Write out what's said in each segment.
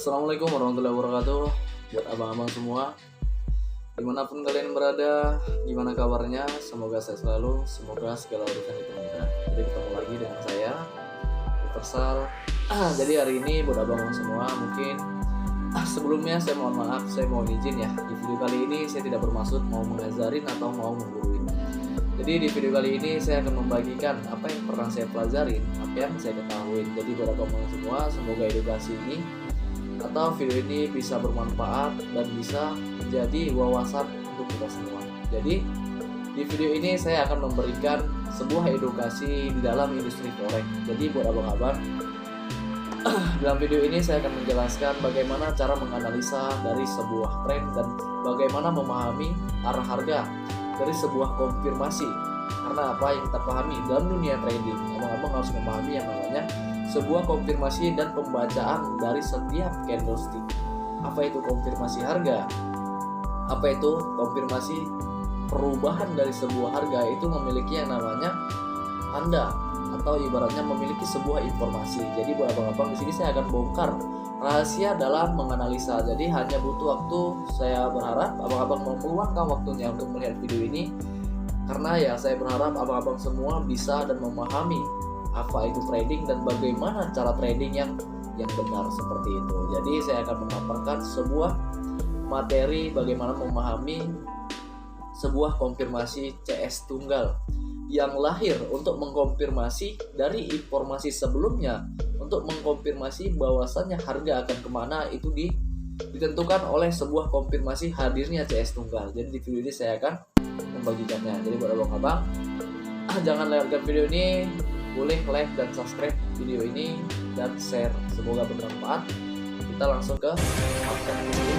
Assalamualaikum warahmatullahi wabarakatuh. Buat abang-abang semua, dimanapun kalian berada, gimana kabarnya? Semoga sehat selalu, semoga segala urusan dipermudah. Jadi ketemu lagi dengan saya, Universal. Jadi hari ini buat abang-abang semua, mungkin sebelumnya saya mohon maaf, saya mohon izin ya. Di video kali ini saya tidak bermaksud mau mengajarin atau mau mengguruin. Jadi di video kali ini saya akan membagikan apa yang pernah saya pelajarin, apa yang saya ketahui. Jadi buat abang-abang semua, semoga edukasi ini atau video ini bisa bermanfaat dan bisa menjadi wawasan untuk kita semua. Jadi di video ini saya akan memberikan sebuah edukasi di dalam industri forex. Jadi buat abang-abang, dalam video ini saya akan menjelaskan bagaimana cara menganalisa dari sebuah tren dan bagaimana memahami arah harga dari sebuah konfirmasi. Karena apa yang kita pahami dalam dunia trading, abang-abang harus memahami yang namanya sebuah konfirmasi dan pembacaan dari setiap candlestick. Apa itu konfirmasi harga? Apa itu konfirmasi perubahan dari sebuah harga? Itu memiliki yang namanya tanda atau ibaratnya memiliki sebuah informasi. Jadi buat abang-abang, di sini saya akan bongkar rahasia dalam menganalisa. Jadi hanya butuh waktu. Saya berharap abang-abang meluangkan waktunya untuk melihat video ini, karena ya saya berharap abang-abang semua bisa dan memahami apa itu trading dan bagaimana cara trading yang benar seperti itu. Jadi saya akan memaparkan sebuah materi bagaimana memahami sebuah konfirmasi CS tunggal yang lahir untuk mengkonfirmasi dari informasi sebelumnya, untuk mengkonfirmasi bahwasannya harga akan kemana. Itu ditentukan oleh sebuah konfirmasi hadirnya CS tunggal. Jadi di video ini saya akan membagikannya. Jadi buat abang-abang, jangan lewatkan video ini, boleh like dan subscribe video ini dan share, semoga bermanfaat. Kita langsung ke konten video.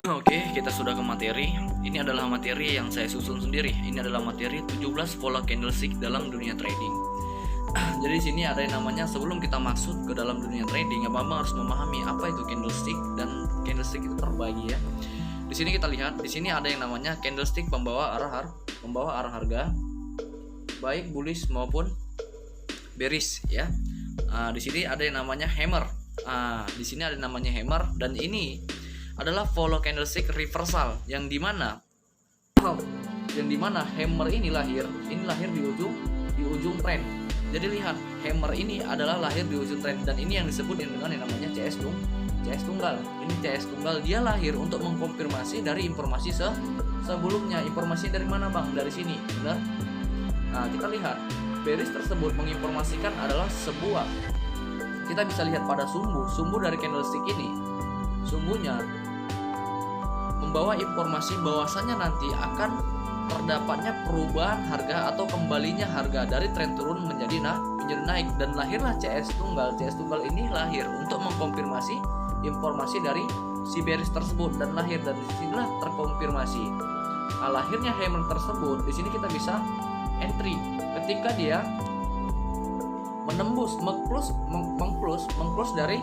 Oke, kita sudah ke materi. Ini adalah materi yang saya susun sendiri. Ini adalah materi 17 pola candlestick dalam dunia trading. Jadi di sini ada yang namanya, sebelum kita masuk ke dalam dunia trading, abang-abang harus memahami apa itu candlestick, dan candlestick itu terbagi ya. Di sini kita lihat, di sini ada yang namanya candlestick pembawa arah harga, baik bullish maupun bearish ya. Di sini ada yang namanya hammer. Di sini ada yang namanya hammer, dan ini adalah follow candlestick reversal yang dimana hammer ini lahir di ujung tren. Jadi lihat, hammer ini adalah lahir di ujung tren, dan ini yang disebut dengan yang namanya CS tunggal. Ini CS tunggal, dia lahir untuk mengkonfirmasi dari informasi sebelumnya. Informasi dari mana bang? Dari sini, benar? Kita lihat bearish tersebut menginformasikan adalah sebuah, kita bisa lihat pada sumbu dari candlestick ini. Sumbunya membawa informasi bahwasannya nanti akan terdapatnya perubahan harga atau kembalinya harga dari tren turun menjadi naik, dan lahirlah CS tunggal. CS tunggal ini lahir untuk mengkonfirmasi informasi dari si bearish tersebut, dan lahir dari sinilah terkonfirmasi. Lahirnya hammer tersebut, di sini kita bisa entry ketika dia menembus mengclose dari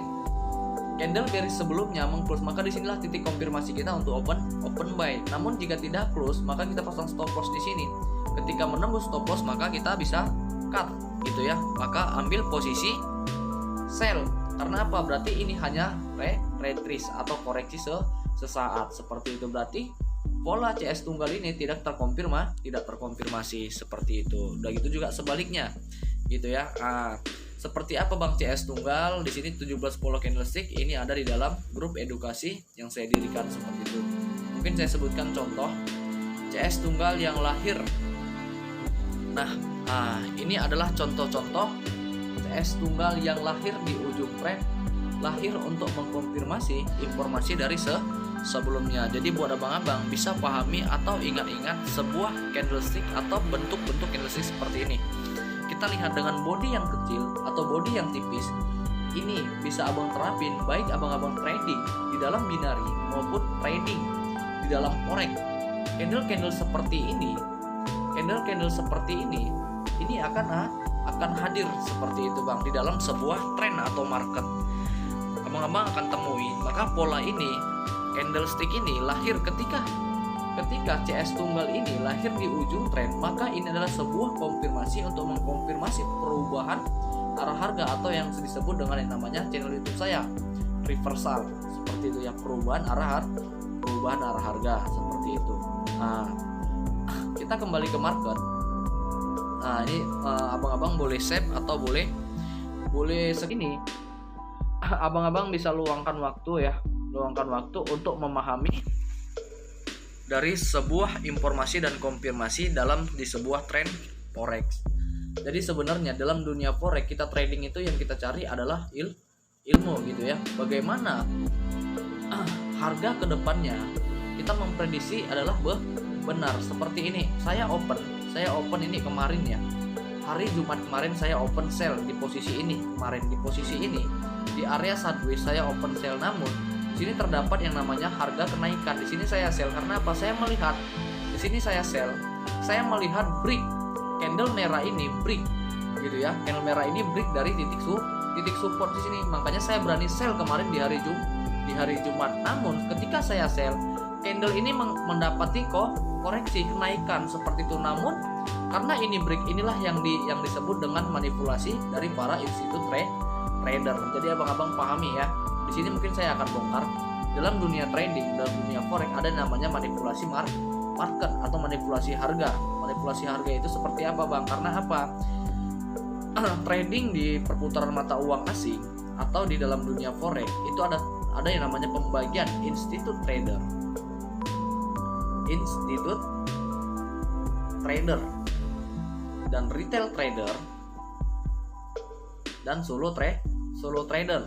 candle bearish sebelumnya, mengclose, maka disinilah titik konfirmasi kita untuk open buy. Namun jika tidak close, maka kita pasang stop loss di sini. Ketika menembus stop loss, maka kita bisa cut gitu ya. Maka ambil posisi sell. Karena apa? Berarti ini hanya retrace atau koreksi sesaat. Seperti itu, berarti pola CS tunggal ini tidak terkonfirmasi seperti itu. Dan itu juga sebaliknya gitu ya. Seperti apa bang CS tunggal? Di sini 17 pola candlestick ini ada di dalam grup edukasi yang saya dirikan seperti itu. Mungkin saya sebutkan contoh CS tunggal yang lahir. Ini adalah contoh-contoh CS tunggal yang lahir di ujung tren lahir untuk mengkonfirmasi informasi dari sebelumnya. Jadi buat abang-abang bisa pahami atau ingat-ingat sebuah candlestick atau bentuk-bentuk candlestick seperti ini. Kita lihat dengan body yang kecil atau body yang tipis, ini bisa abang terapin baik abang-abang trading di dalam binary maupun trading di dalam forex. Candle-candle seperti ini, ini akan hadir seperti itu bang di dalam sebuah trend atau market. Abang-abang akan temui, maka pola ini, candlestick ini lahir ketika CS tunggal ini lahir di ujung tren, maka ini adalah sebuah konfirmasi untuk mengkonfirmasi perubahan arah harga atau yang disebut dengan yang namanya channel YouTube saya reversal, seperti itu ya, perubahan arah harga seperti itu. Nah, kita kembali ke market. Nah, ini abang-abang boleh save atau boleh segini. Abang-abang bisa luangkan waktu untuk memahami dari sebuah informasi dan konfirmasi di sebuah tren forex. Jadi sebenarnya dalam dunia forex kita trading itu yang kita cari adalah ilmu gitu ya. Bagaimana harga kedepannya kita memprediksi adalah benar seperti ini. Saya open ini kemarin ya. Hari Jumat kemarin saya open sell di posisi ini. Di area sideways saya open sell, namun di sini terdapat yang namanya harga kenaikan. Di sini saya sell karena apa? Saya melihat di sini saya sell. Saya melihat break candle merah ini break gitu ya. Candle merah ini break dari titik support di sini. Makanya saya berani sell kemarin di hari Jumat. Namun ketika saya sell, candle ini mendapati koreksi kenaikan seperti itu. Namun karena ini break, inilah yang disebut dengan manipulasi dari para institut trader. Jadi abang-abang pahami ya. Di sini mungkin saya akan bongkar dalam dunia trading, dalam dunia forex ada namanya manipulasi market atau manipulasi harga. Manipulasi harga itu seperti apa bang? Karena apa? Trading di perputaran mata uang asing atau di dalam dunia forex itu ada yang namanya pembagian institut trader, dan retail trader dan solo trader.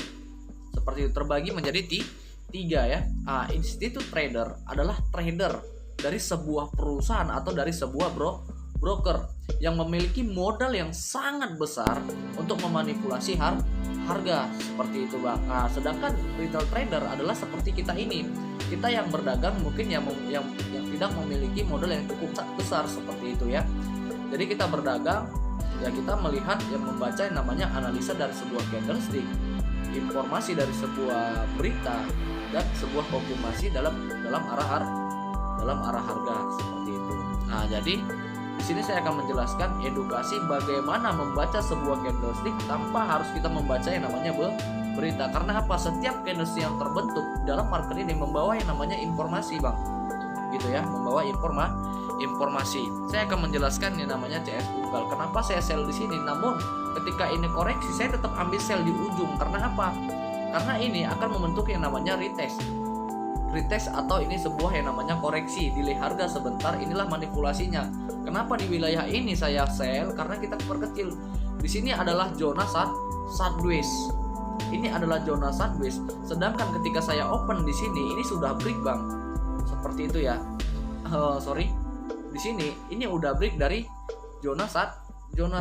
Seperti itu, terbagi menjadi tiga ya. Institut trader adalah trader dari sebuah perusahaan atau dari sebuah broker yang memiliki modal yang sangat besar untuk memanipulasi harga seperti itu bang. Sedangkan retail trader adalah seperti kita ini. Kita yang berdagang mungkin yang tidak memiliki modal yang cukup besar seperti itu ya. Jadi kita berdagang ya, kita melihat yang membaca yang namanya analisa dari sebuah candlestick, informasi dari sebuah berita, dan sebuah konfirmasi dalam arah harga seperti itu. Jadi di sini saya akan menjelaskan edukasi bagaimana membaca sebuah candlestick tanpa harus kita membaca yang namanya berita. Karena apa? Setiap candlestick yang terbentuk dalam market ini membawa yang namanya informasi bang, gitu ya, membawa informasi. Saya akan menjelaskan yang namanya CS tunggal. Kenapa saya sell di sini? Namun ketika ini koreksi saya tetap ambil sell di ujung. Karena apa? Karena ini akan membentuk yang namanya retest atau ini sebuah yang namanya koreksi. Delay harga sebentar, inilah manipulasinya. Kenapa di wilayah ini saya sell? Karena kita perkecil. Di sini adalah zona sideways. Ini adalah zona sideways. Sedangkan ketika saya open di sini ini sudah break bang. Seperti itu ya. Di sini ini udah break dari zona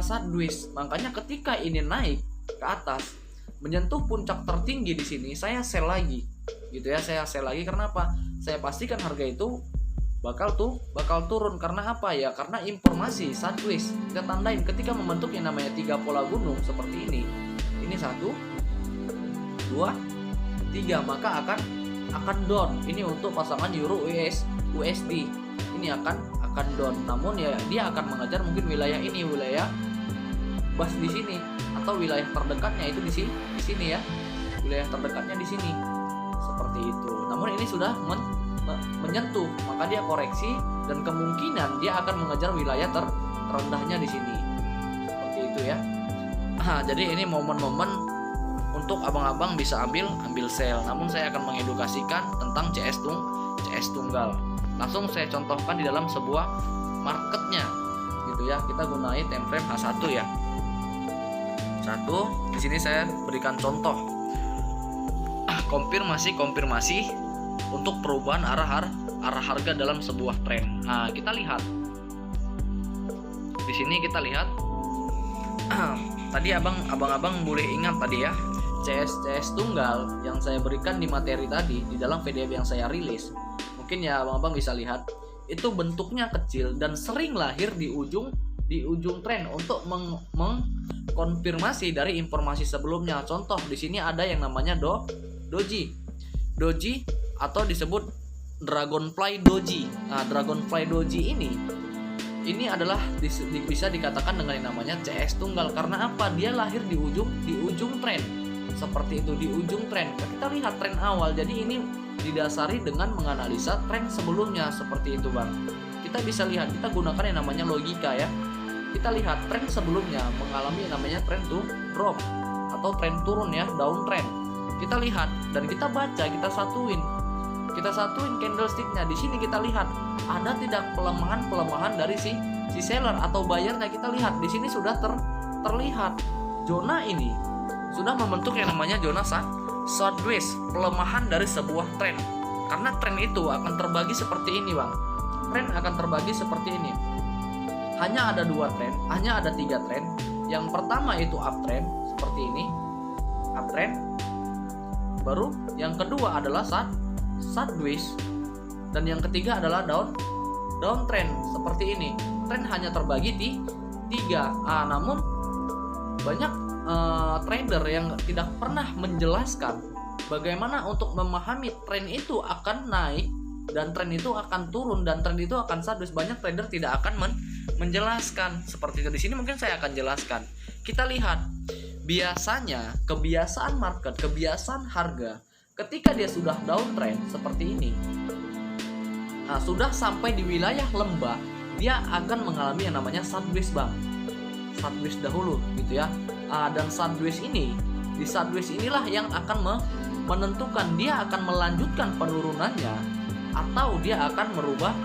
sideways. Makanya ketika ini naik ke atas menyentuh puncak tertinggi di sini, saya sell lagi. Gitu ya, saya sell lagi karena apa? Saya pastikan harga itu bakal turun. Karena apa ya? Karena informasi sideways. Kita tandain ketika membentuk yang namanya 3 pola gunung seperti ini. Ini 1 2 3, maka akan down. Ini untuk pasangan euro USD. Ini akan down. Namun ya dia akan mengejar mungkin wilayah ini, wilayah bas di sini, atau wilayah terdekatnya itu di sini ya. Wilayah terdekatnya di sini. Seperti itu. Namun ini sudah menyentuh, maka dia koreksi dan kemungkinan dia akan mengejar wilayah terendahnya di sini. Seperti itu ya. Jadi ini momen-momen untuk abang-abang bisa ambil sell. Namun saya akan mengedukasikan tentang CS tunggal. Langsung saya contohkan di dalam sebuah marketnya gitu ya. Kita gunain time frame H1 ya. Di sini saya berikan contoh konfirmasi untuk perubahan arah harga dalam sebuah tren. Nah, kita lihat di sini, kita lihat tadi abang-abang boleh ingat tadi ya, CS tunggal yang saya berikan di materi tadi di dalam PDF yang saya rilis. Mungkin ya abang-abang bisa lihat itu bentuknya kecil dan sering lahir di ujung tren untuk mengkonfirmasi dari informasi sebelumnya. Contoh di sini ada yang namanya doji atau disebut dragonfly doji. Nah, dragonfly doji ini adalah bisa dikatakan dengan yang namanya CS tunggal. Karena apa? Dia lahir di ujung tren. Seperti itu, di ujung tren. Kita lihat tren awal. Jadi ini didasari dengan menganalisa tren sebelumnya, seperti itu, Bang. Kita bisa lihat, kita gunakan yang namanya logika ya. Kita lihat tren sebelumnya mengalami yang namanya tren drop atau tren turun ya, downtrend. Kita lihat dan kita baca, kita satuin candlesticknya. Di sini kita lihat ada tidak pelemahan dari si seller atau buyernya. Kita lihat di sini sudah terlihat zona ini sudah membentuk yang namanya zona sideways, pelemahan dari sebuah tren. Karena tren itu akan terbagi seperti ini, Bang. Tren akan terbagi seperti ini. Hanya ada 2 tren, hanya ada 3 tren. Yang pertama itu uptrend seperti ini, uptrend. Baru yang kedua adalah sideways, dan yang ketiga adalah downtrend seperti ini. Tren hanya terbagi di 3. Namun banyak trader yang tidak pernah menjelaskan bagaimana untuk memahami tren itu akan naik dan tren itu akan turun dan tren itu akan sideways. Banyak trader tidak akan menjelaskan seperti itu. Di sini mungkin saya akan jelaskan. Kita lihat biasanya kebiasaan market, kebiasaan harga ketika dia sudah downtrend seperti ini, sudah sampai di wilayah lembah, dia akan mengalami yang namanya sideways, Bang. Sideways dahulu gitu ya. Dan sideways ini, di sideways inilah yang akan menentukan dia akan melanjutkan penurunannya atau dia akan merubah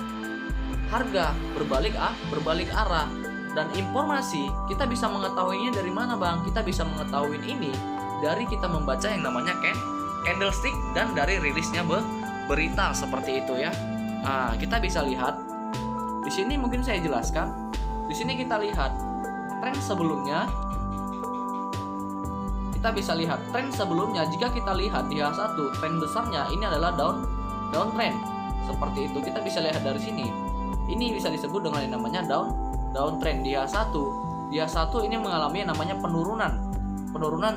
harga berbalik arah. Dan informasi kita bisa mengetahuinya dari mana, Bang? Kita bisa mengetahui ini dari kita membaca yang namanya candlestick dan dari rilisnya berita seperti itu ya. Kita bisa lihat di sini, mungkin saya jelaskan. Di sini kita lihat tren sebelumnya. Kita bisa lihat tren sebelumnya. Jika kita lihat di H1, tren besarnya ini adalah downtrend seperti itu. Kita bisa lihat dari sini. Ini bisa disebut dengan yang namanya downtrend di H1. Di H1 ini mengalami yang namanya penurunan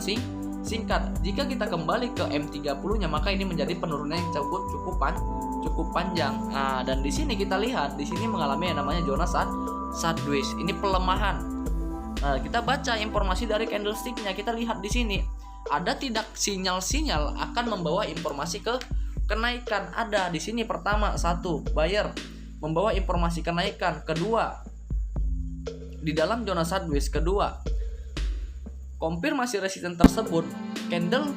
singkat. Jika kita kembali ke M30-nya, maka ini menjadi penurunan yang cukup panjang. Dan di sini kita lihat, di sini mengalami yang namanya zona sideways. Ini pelemahan. Kita baca informasi dari candlesticknya. Kita lihat di sini ada tidak sinyal-sinyal akan membawa informasi ke kenaikan. Ada di sini pertama, 1 buyer membawa informasi kenaikan. Kedua, di dalam zona sideways kedua, konfirmasi resisten tersebut, candle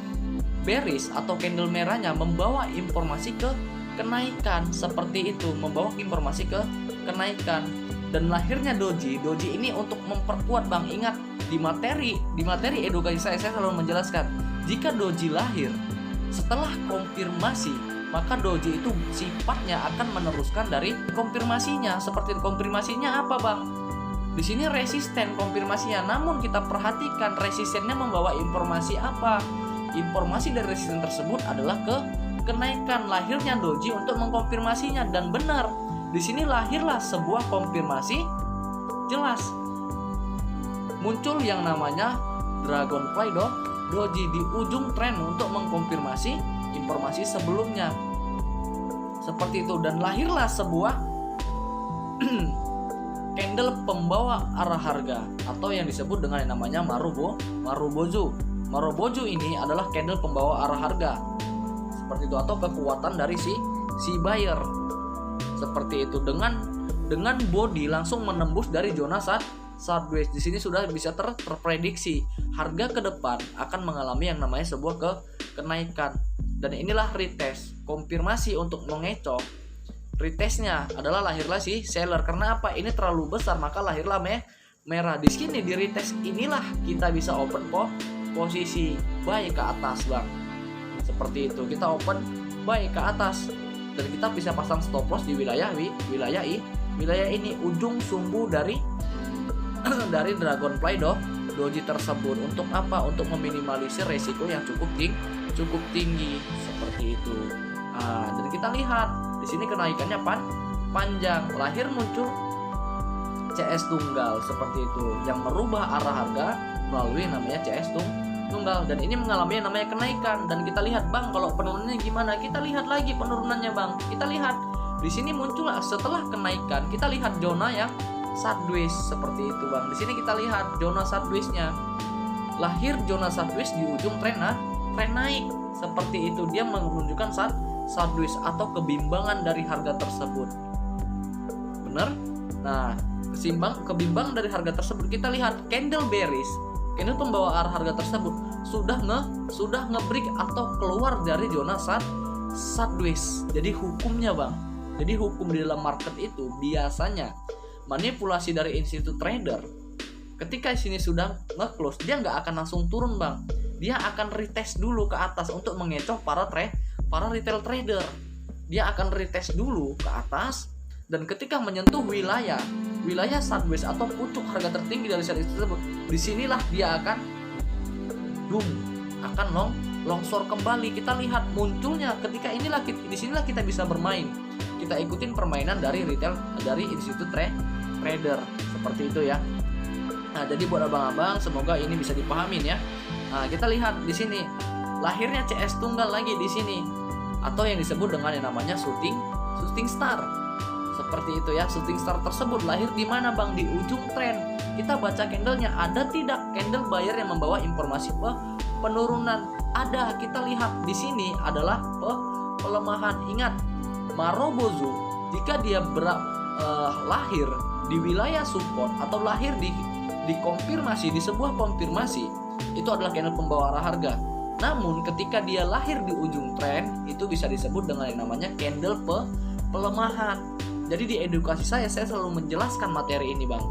bearish atau candle merahnya membawa informasi ke kenaikan seperti itu, membawa informasi ke kenaikan. Dan lahirnya doji ini untuk memperkuat, Bang. Ingat di materi edukasi saya selalu menjelaskan, jika doji lahir setelah konfirmasi, maka doji itu sifatnya akan meneruskan dari konfirmasinya. Seperti konfirmasinya apa, Bang? Di sini resisten konfirmasinya. Namun kita perhatikan resistennya membawa informasi apa? Informasi dari resisten tersebut adalah kenaikan. Lahirnya doji untuk mengkonfirmasinya, dan benar. Di sini lahirlah sebuah konfirmasi jelas. Muncul yang namanya dragonfly doji di ujung tren untuk mengkonfirmasi informasi sebelumnya. Seperti itu, dan lahirlah sebuah candle pembawa arah harga atau yang disebut dengan yang namanya Marubozu. Marubozu ini adalah candle pembawa arah harga. Seperti itu, atau kekuatan dari si buyer. Seperti itu, dengan body langsung menembus dari zona sideways. Di sini sudah bisa terprediksi harga ke depan akan mengalami yang namanya sebuah kenaikan. Dan inilah retest, konfirmasi untuk mengecok. Retestnya adalah lahirlah si seller. Karena apa? Ini terlalu besar, maka lahirlah merah. Di sini di retest inilah kita bisa open posisi buy ke atas, Bang. seperti itu. Kita open buy ke atas dan kita bisa pasang stop loss di wilayah ini ujung sumbu dari dari dragonfly doji tersebut. Untuk apa? Untuk meminimalisir resiko yang cukup tinggi seperti itu. Jadi kita lihat di sini kenaikannya panjang, lahir muncul CS tunggal seperti itu yang merubah arah harga melalui namanya CS tunggal, dan ini mengalami yang namanya kenaikan. Dan kita lihat bang, kalau penurunannya gimana? Kita lihat lagi penurunannya bang. Kita lihat di sini muncul setelah kenaikan, kita lihat zona yang sideways seperti itu bang. Di sini kita lihat zona sideways-nya, lahir zona sideways di ujung tren naik seperti itu. Dia menunjukkan sideways atau kebimbangan dari harga tersebut, bener? Nah, kebimbangan dari harga tersebut, kita lihat candle bearish, candle pembawa arah harga tersebut sudah nge-break atau keluar dari zona sideways. Jadi hukumnya bang, jadi hukum di dalam market itu biasanya manipulasi dari institut trader, ketika sini sudah nge-close, dia nggak akan langsung turun bang, dia akan retest dulu ke atas untuk mengecoh para retail trader. Dia akan retest dulu ke atas, dan ketika menyentuh wilayah sideways atau pucuk harga tertinggi dari sel tersebut, disinilah dia akan longsor kembali. Kita lihat munculnya ketika inilah, disinilah kita bisa bermain. Kita ikutin permainan dari institut trader seperti itu ya. Nah, jadi buat abang-abang semoga ini bisa dipahamin ya. Nah, kita lihat di sini lahirnya CS tunggal lagi di sini, atau yang disebut dengan yang namanya shooting star. Seperti itu ya. Shooting star tersebut lahir di mana bang? Di ujung tren. Kita baca candlenya, ada tidak candle buyer yang membawa informasi penurunan? Ada. Kita lihat di sini adalah pelemahan. Ingat, Marubozu jika dia lahir di wilayah support atau lahir di konfirmasi, di sebuah konfirmasi, itu adalah candle pembawa arah harga. Namun ketika dia lahir di ujung tren, itu bisa disebut dengan yang namanya candle pelemahan. Jadi di edukasi saya selalu menjelaskan materi ini bang.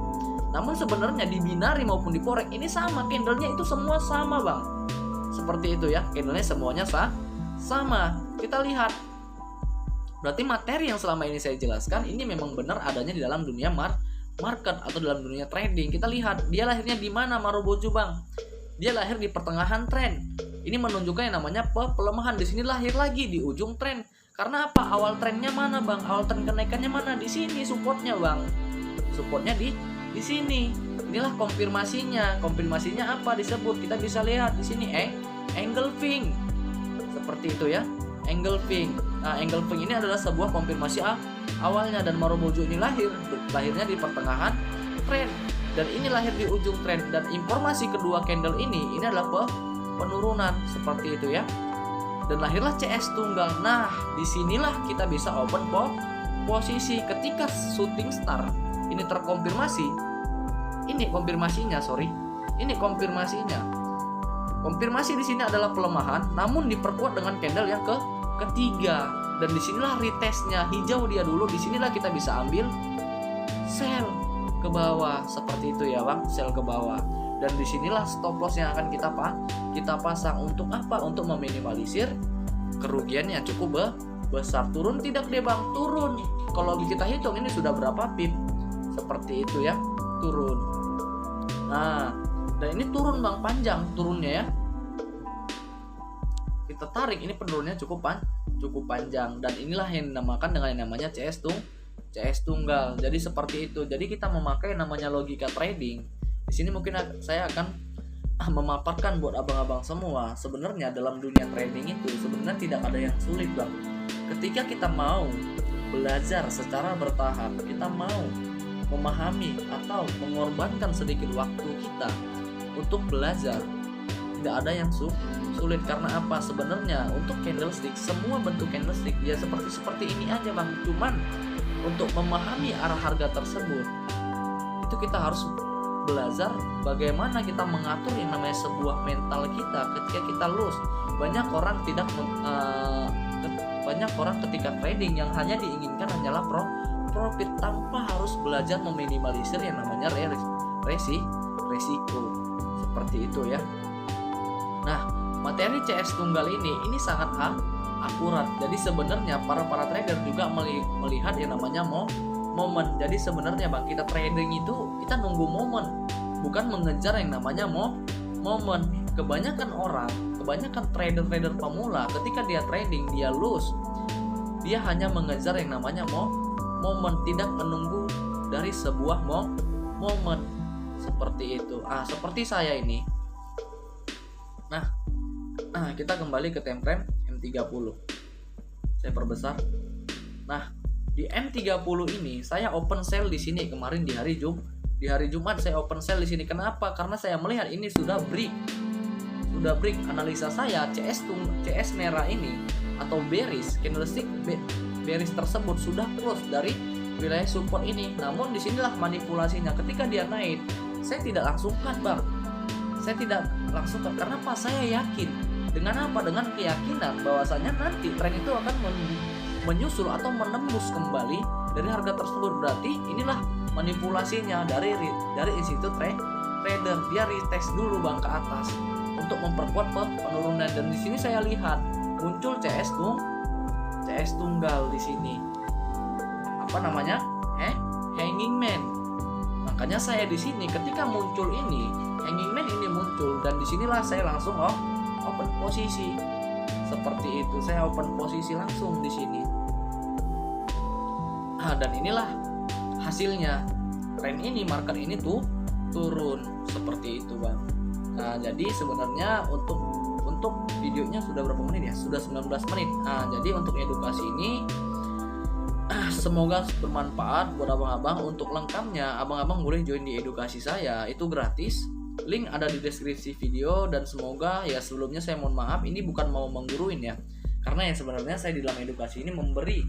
Namun sebenarnya di binari maupun di forex ini sama, candlenya itu semua sama bang. Seperti itu ya, candlenya semuanya sama. Kita lihat, berarti materi yang selama ini saya jelaskan ini memang benar adanya di dalam dunia market atau dalam dunia trading. Kita lihat dia lahirnya di mana Marubozu bang? Dia lahir di pertengahan tren. Ini menunjukkan yang namanya pelemahan. Di sini lahir lagi di ujung tren. Karena apa? Awal trennya mana bang? Awal tren kenaikannya mana? Di sini supportnya bang. Supportnya di sini. Inilah konfirmasinya. Konfirmasinya apa disebut? Kita bisa lihat di sini engulfing. Seperti itu ya. Engulfing. Nah, engulfing ini adalah sebuah konfirmasi awalnya, dan Marubozu ini lahirnya di pertengahan tren, dan ini lahir di ujung tren. Dan informasi kedua candle ini adalah penurunan seperti itu ya. Dan lahirlah CS tunggal. Nah, disinilah kita bisa open posisi ketika shooting star ini terkonfirmasi. Ini konfirmasinya, Ini konfirmasinya. Konfirmasi di sini adalah pelemahan, namun diperkuat dengan candle yang ketiga. Dan disinilah retestnya, hijau dia dulu. Disinilah kita bisa ambil sell ke bawah seperti itu ya bang, sell ke bawah. Dan disinilah stop loss yang akan kita pasang. Untuk apa? Untuk meminimalisir kerugian yang cukup besar. Turun tidak deh bang? Turun. Kalau kita hitung ini sudah berapa pip? Seperti itu ya, turun. Nah, dan ini turun bang, panjang turunnya ya. Kita tarik, ini penurunnya cukup panjang, dan inilah yang dinamakan dengan yang namanya CS tunggal. Jadi seperti itu. Jadi kita memakai namanya logika trading. Di sini mungkin saya akan memaparkan buat abang-abang semua. Sebenarnya dalam dunia trading itu sebenarnya tidak ada yang sulit bang. Ketika kita mau belajar secara bertahap, kita mau memahami atau mengorbankan sedikit waktu kita untuk belajar, tidak ada yang sulit. Karena apa? Sebenarnya untuk candlestick, semua bentuk candlestick ya seperti ini aja bang. Cuman untuk memahami arah harga tersebut, itu kita harus belajar bagaimana kita mengatur yang namanya sebuah mental kita ketika kita lose. Banyak orang ketika trading yang hanya diinginkan hanyalah profit tanpa harus belajar meminimalisir yang namanya resiko. Seperti itu ya. Nah, materi CS tunggal ini sangat akurat. Jadi sebenarnya para trader juga melihat yang namanya momen. Jadi sebenarnya Bang, kita trading itu kita nunggu momen, bukan mengejar yang namanya momen. Kebanyakan trader pemula ketika dia trading dia lose, dia hanya mengejar yang namanya momen, tidak menunggu dari sebuah momen seperti itu. Seperti saya ini. Nah, kita kembali ke time frame M30. Saya perbesar. Nah, di M30 ini saya open sell di sini kemarin di hari Jumat saya open sell di sini. Kenapa? Karena saya melihat ini sudah break. Analisa saya CS merah ini atau bearish candlestick bearish tersebut sudah close dari wilayah support ini. Namun disinilah manipulasinya. Ketika dia naik, saya tidak langsung cut Bang. Saya tidak langsung cut. Karena apa? Saya yakin. Dengan apa? Dengan keyakinan bahwasanya nanti tren itu akan menyusul atau menembus kembali dari harga tersebut. Berarti inilah manipulasinya dari institut trader. Dia retest dulu Bang ke atas untuk memperkuat penurunan, dan di sini saya lihat muncul CS tunggal di sini. Apa namanya? Hanging man. Makanya saya di sini ketika muncul ini hanging man ini muncul, dan disinilah saya langsung open posisi seperti itu. Saya open posisi langsung di sini. Dan inilah hasilnya. Tren ini, market ini tuh turun seperti itu Bang. Nah, jadi sebenarnya untuk videonya sudah berapa menit ya? Sudah 19 menit. Nah, jadi untuk edukasi ini semoga bermanfaat buat abang-abang. Untuk lengkapnya abang-abang boleh join di edukasi saya, itu gratis. Link ada di deskripsi video. Dan semoga ya, sebelumnya saya mohon maaf, ini bukan mau mengguruin ya. Karena yang sebenarnya saya di dalam edukasi ini memberi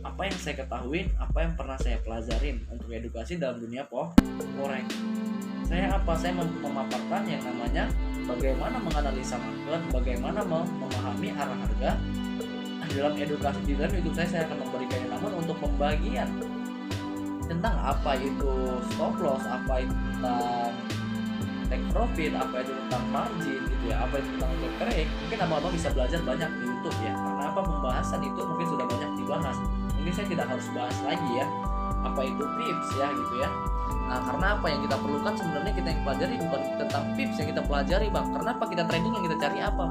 apa yang saya ketahui, apa yang pernah saya pelajarin untuk edukasi dalam dunia forex. Saya memaparkan yang namanya bagaimana menganalisa market, bagaimana memahami arah harga. Dalam edukasi di dalam YouTube saya akan memberikan. Namun untuk pembagian tentang apa itu stop loss, apa itu tentang take profit, apa itu tentang margin gitu ya, apa itu tentang trade, mungkin abang-abang bisa belajar banyak di YouTube ya. Karena apa, pembahasan itu mungkin sudah banyak dibahas. Mungkin saya tidak harus bahas lagi ya apa itu pips ya gitu ya. Nah, karena apa yang kita perlukan sebenarnya kita yang pelajari bukan tentang pips yang kita pelajari Bang. Karena apa, kita trading yang kita cari apa?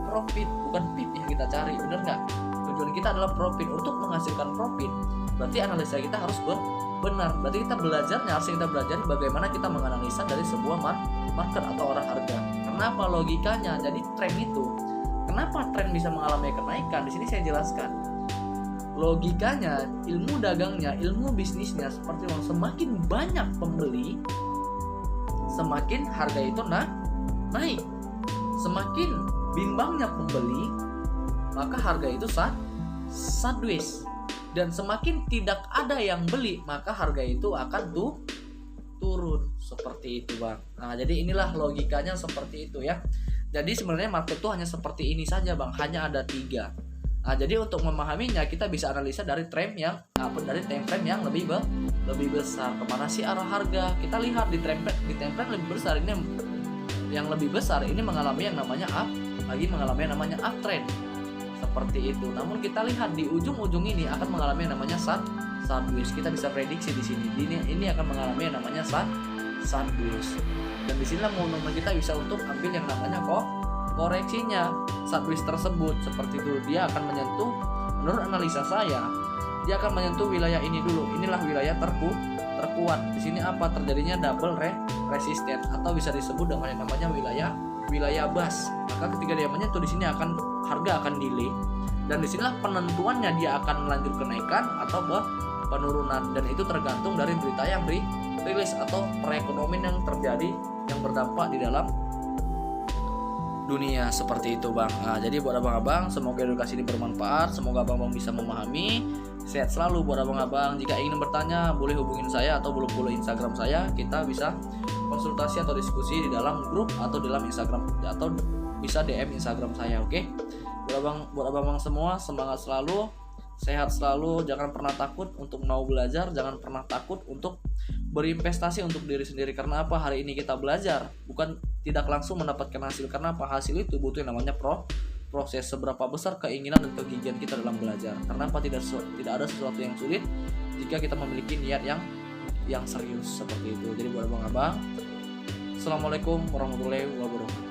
Profit, bukan pip yang kita cari, bener nggak? Tujuan kita adalah profit. Untuk menghasilkan profit berarti analisa kita harus benar. Berarti kita harus kita belajar bagaimana kita menganalisa dari sebuah market atau arah harga. Kenapa logikanya? Jadi tren itu, kenapa tren bisa mengalami kenaikan? Di sini saya jelaskan. Logikanya, ilmu dagangnya, ilmu bisnisnya seperti semakin banyak pembeli, semakin harga itu naik. Semakin bimbangnya pembeli, maka harga itu sideways. Dan semakin tidak ada yang beli, maka harga itu akan turun seperti itu Bang. Nah, jadi inilah logikanya seperti itu ya. Jadi sebenarnya market itu hanya seperti ini saja Bang, hanya ada 3. Nah, jadi untuk memahaminya kita bisa analisa dari time frame yang lebih besar. Kemana sih arah harga? Kita lihat di time frame lebih besar ini, yang lebih besar ini mengalami yang namanya uptrend seperti itu. Namun kita lihat di ujung-ujung ini akan mengalami yang namanya sideways. Kita bisa prediksi di sini. Ini akan mengalami yang namanya sideways. Dan di sinilah momen kita bisa untuk ambil yang namanya koreksinya sideways tersebut seperti itu. Dia akan menyentuh, menurut analisa saya, dia akan menyentuh wilayah ini dulu. Inilah wilayah terkuat. Di sini apa terjadinya double resistance atau bisa disebut dengan yang namanya wilayah bus. Maka ketika dia menyentuh di sini harga akan delay, dan disinilah penentuannya dia akan melanjut kenaikan atau penurunan, dan itu tergantung dari berita yang rilis atau perekonomian yang terjadi yang berdampak di dalam dunia seperti itu Bang. Nah, jadi buat abang-abang semoga edukasi ini bermanfaat, semoga abang-abang bisa memahami. Sehat selalu buat abang-abang. Jika ingin bertanya boleh hubungin saya atau boleh follow Instagram saya. Kita bisa konsultasi atau diskusi di dalam grup atau dalam Instagram, atau bisa DM Instagram saya. Oke? Buat abang-abang semua, semangat selalu, sehat selalu, jangan pernah takut untuk mau belajar, jangan pernah takut untuk berinvestasi untuk diri sendiri. Karena apa? Hari ini kita belajar, bukan tidak langsung mendapatkan hasil. Karena apa? Hasil itu butuh yang namanya proses. Seberapa besar keinginan dan kegigihan kita dalam belajar. Karena apa? Tidak ada sesuatu yang sulit jika kita memiliki niat yang serius seperti itu. Jadi buat abang-abang, assalamualaikum warahmatullahi wabarakatuh.